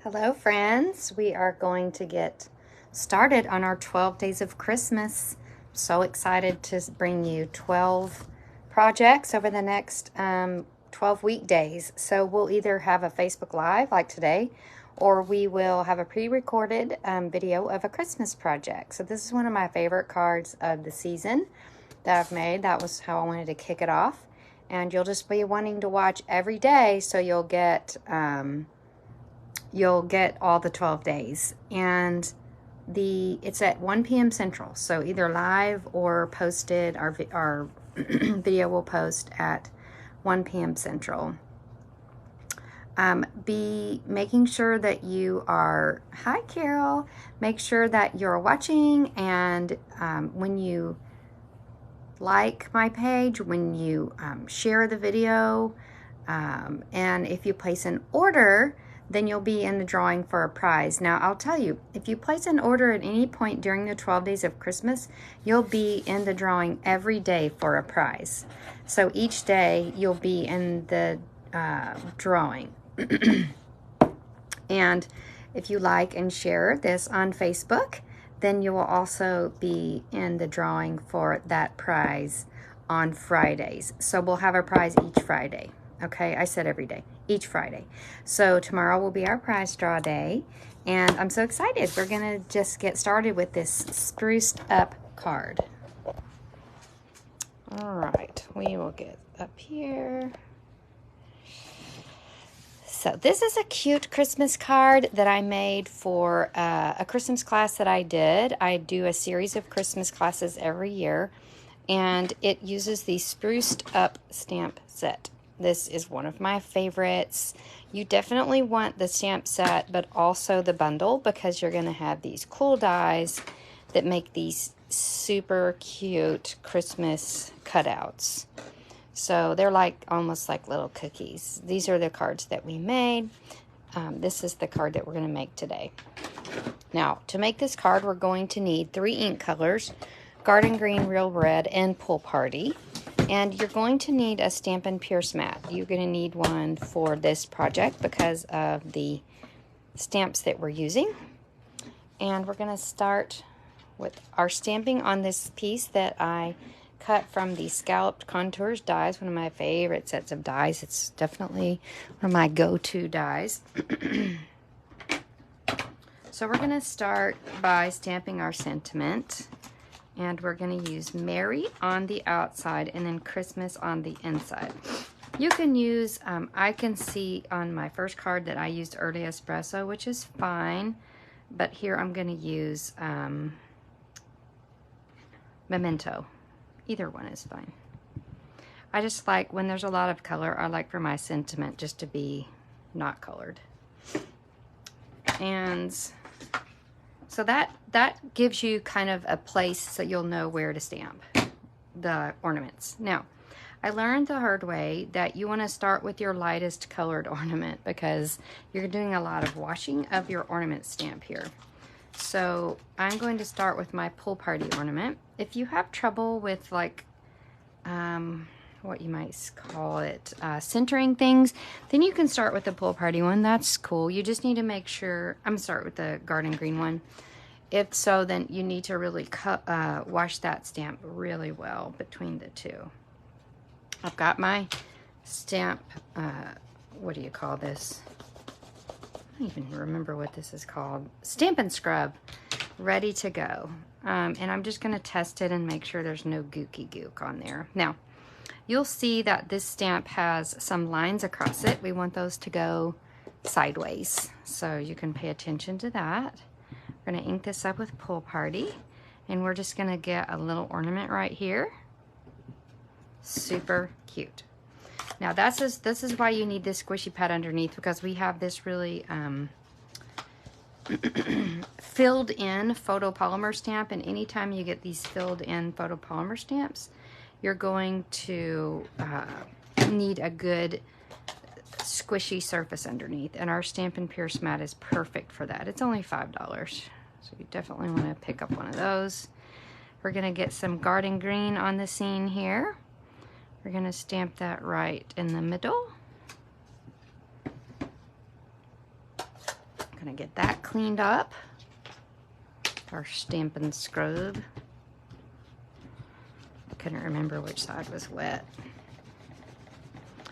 Hello friends, we are going to get started on our 12 days of Christmas. So excited to bring you 12 projects over the next 12 weekdays. So we'll either have a Facebook Live like today, or we will have a pre-recorded video of a Christmas project. So this is one of my favorite cards of the season that I've made. That was how I wanted to kick it off. And you'll just be wanting to watch every day, so you'll get all the 12 days. And it's at 1 p.m. Central, so either live or posted. Our video will post at 1 p.m. Central. Be making sure that you are, hi Carol, make sure that you're watching, and when you like my page, when you share the video, and if you place an order, then you'll be in the drawing for a prize. Now, I'll tell you, if you place an order at any point during the 12 days of Christmas, you'll be in the drawing every day for a prize. So each day, you'll be in the drawing. And if you like and share this on Facebook, then you will also be in the drawing for that prize on Fridays. So we'll have a prize each Friday. Okay, I said every day, each Friday. So tomorrow will be our prize draw day, and I'm so excited. We're gonna just get started with this spruced up card. All right, we will get up here. So this is a cute Christmas card that I made for a Christmas class that I did. I do a series of Christmas classes every year, and it uses the Spruced Up stamp set. This is one of my favorites. You definitely want the stamp set, but also the bundle, because you're going to have these cool dies that make these super cute Christmas cutouts. So they're like almost like little cookies. These are the cards that we made. This is the card that we're going to make today. Now, to make this card, we're going to need 3 ink colors: Garden Green, Real Red, and Pool Party. And you're going to need a Stampin' Pierce mat. You're going to need one for this project because of the stamps that we're using. And we're going to start with our stamping on this piece that I cut from the Scalloped Contours dies, one of my favorite sets of dies. It's definitely one of my go-to dies. So we're going to start by stamping our sentiment. And we're going to use Merry on the outside and then Christmas on the inside. You can use, I can see on my first card that I used Early Espresso, which is fine. But here I'm going to use Memento. Either one is fine. I just like, when there's a lot of color, I like for my sentiment just to be not colored. And so that gives you kind of a place so you'll know where to stamp the ornaments. Now, I learned the hard way that you want to start with your lightest colored ornament because you're doing a lot of washing of your ornament stamp here. So I'm going to start with my Pool Party ornament. If you have trouble with like, what you might call it, centering things, then you can start with the Pool Party one. That's cool. You just need to make sure, I'm gonna start with the Garden Green one. If so, then you need to really wash that stamp really well between the two. I've got my stamp, what do you call this? I don't even remember what this is called. Stampin' Scrub, ready to go. And I'm just gonna test it and make sure there's no gooky gook on there. Now, you'll see that this stamp has some lines across it. We want those to go sideways, so you can pay attention to that. We're going to ink this up with Pool Party, and we're just going to get a little ornament right here. Super cute. Now this is why you need this squishy pad underneath, because we have this really filled in photopolymer stamp, and anytime you get these filled in photopolymer stamps, you're going to need a good squishy surface underneath, and our Stampin' Pierce mat is perfect for that. It's only $5, so you definitely want to pick up one of those. We're going to get some Garden Green on the scene here. We're going to stamp that right in the middle. Gonna get that cleaned up. Our Stampin' Scrub. I couldn't remember which side was wet.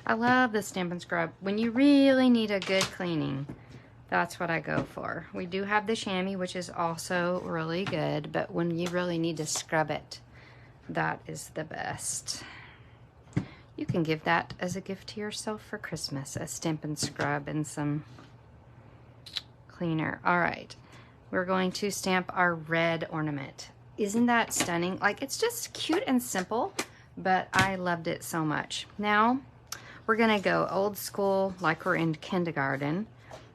I love the Stampin' Scrub. When you really need a good cleaning, that's what I go for. We do have the chamois, which is also really good, but when you really need to scrub it, that is the best. You can give that as a gift to yourself for Christmas, a Stampin' Scrub and some cleaner. All right, we're going to stamp our red ornament. Isn't that stunning? Like, it's just cute and simple, but I loved it so much. Now, we're gonna go old school, like we're in kindergarten.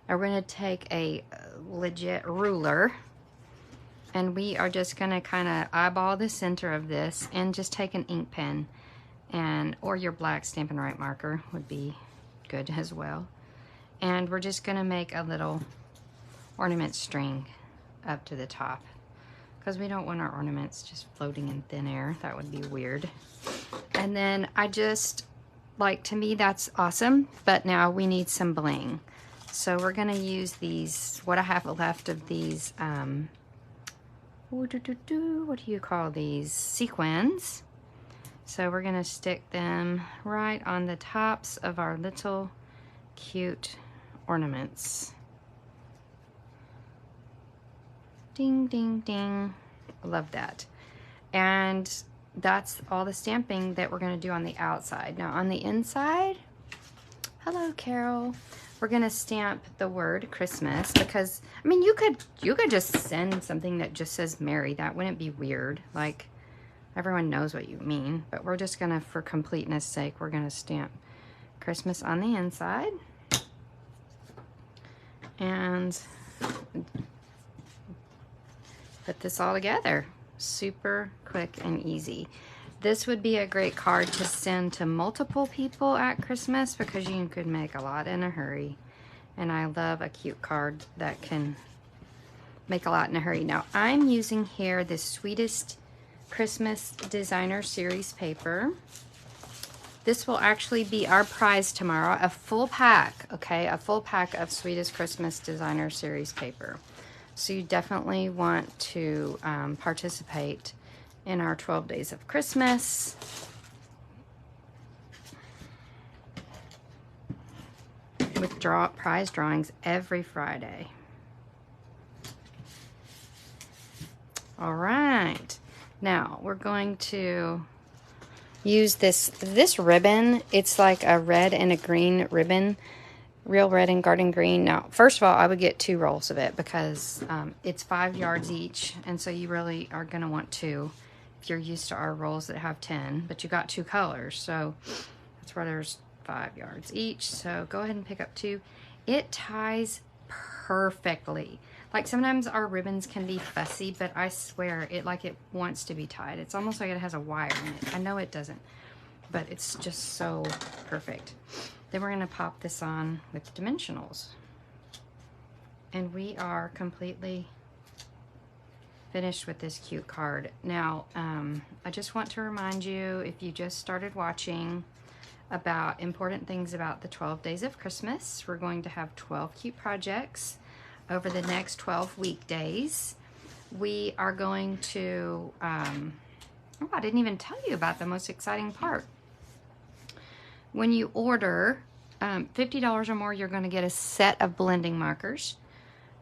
We're gonna take a legit ruler, and we are just gonna kind of eyeball the center of this and just take an ink pen, or your black Stampin' Right marker would be good as well. And we're just gonna make a little ornament string up to the top, because we don't want our ornaments just floating in thin air. That would be weird. And then to me, that's awesome, but now we need some bling. So we're gonna use these, what I have left of these, what do you call these? Sequins. So we're gonna stick them right on the tops of our little cute ornaments. Ding, ding, ding. I love that. And that's all the stamping that we're gonna do on the outside. Now on the inside, hello Carol, we're gonna stamp the word Christmas, because I mean you could just send something that just says Merry. That wouldn't be weird. Like, everyone knows what you mean, but we're just gonna, for completeness sake, we're gonna stamp Christmas on the inside. And put this all together. Super quick and easy. This would be a great card to send to multiple people at Christmas, because you could make a lot in a hurry. And I love a cute card that can make a lot in a hurry. Now I'm using here the Sweetest Christmas Designer Series paper. This will actually be our prize tomorrow, a full pack, okay? A full pack of Sweetest Christmas Designer Series paper. So you definitely want to participate in our 12 Days of Christmas. With prize drawings every Friday. All right. Now we're going to use this ribbon. It's like a red and a green ribbon. Real red and garden green. Now, first of all, I would get 2 rolls of it, because it's 5 yards each, and so you really are going to want 2 if you're used to our rolls that have 10, but you got 2 colors, so that's why there's 5 yards each. So go ahead and pick up 2. It ties perfectly. Like, sometimes our ribbons can be fussy, but I swear it wants to be tied. It's almost like it has a wire in it. I know it doesn't, but it's just so perfect. Then we're going to pop this on with dimensionals. And we are completely finished with this cute card. Now, I just want to remind you, if you just started watching, about important things about the 12 Days of Christmas. We're going to have 12 cute projects over the next 12 weekdays. We are going to, oh, I didn't even tell you about the most exciting part. When you order $50 or more, you're going to get a set of blending markers.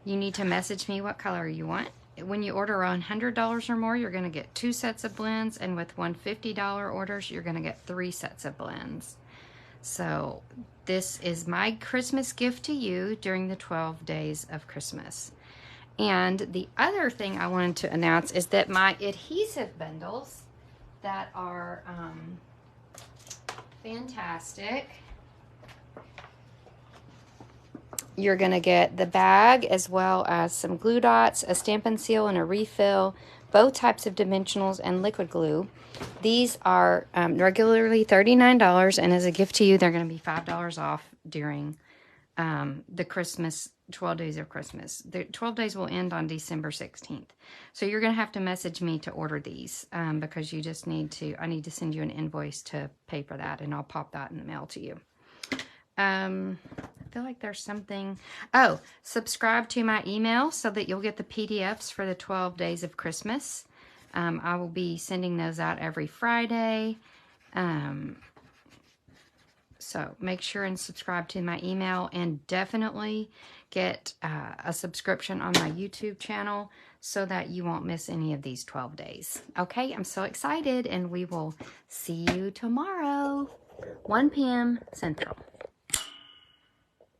You need to message me what color you want. When you order $100 or more, you're going to get 2 sets of blends, and with $150 orders, you're going to get 3 sets of blends. So this is my Christmas gift to you during the 12 Days of Christmas. And the other thing I wanted to announce is that my adhesive bundles that are fantastic. You're going to get the bag as well as some glue dots, a Stampin' Seal and a refill, both types of dimensionals, and liquid glue. These are regularly $39, and as a gift to you, they're going to be $5 off during the Christmas 12 Days of Christmas. The 12 days will end on December 16th. So you're going to have to message me to order these because you just need to, I need to send you an invoice to pay for that, and I'll pop that in the mail to you. feel like there's something. Oh, subscribe to my email so that you'll get the PDFs for the 12 days of Christmas. I will be sending those out every Friday. So make sure and subscribe to my email, and definitely get a subscription on my YouTube channel so that you won't miss any of these 12 days. Okay, I'm so excited, and we will see you tomorrow, 1 p.m. Central.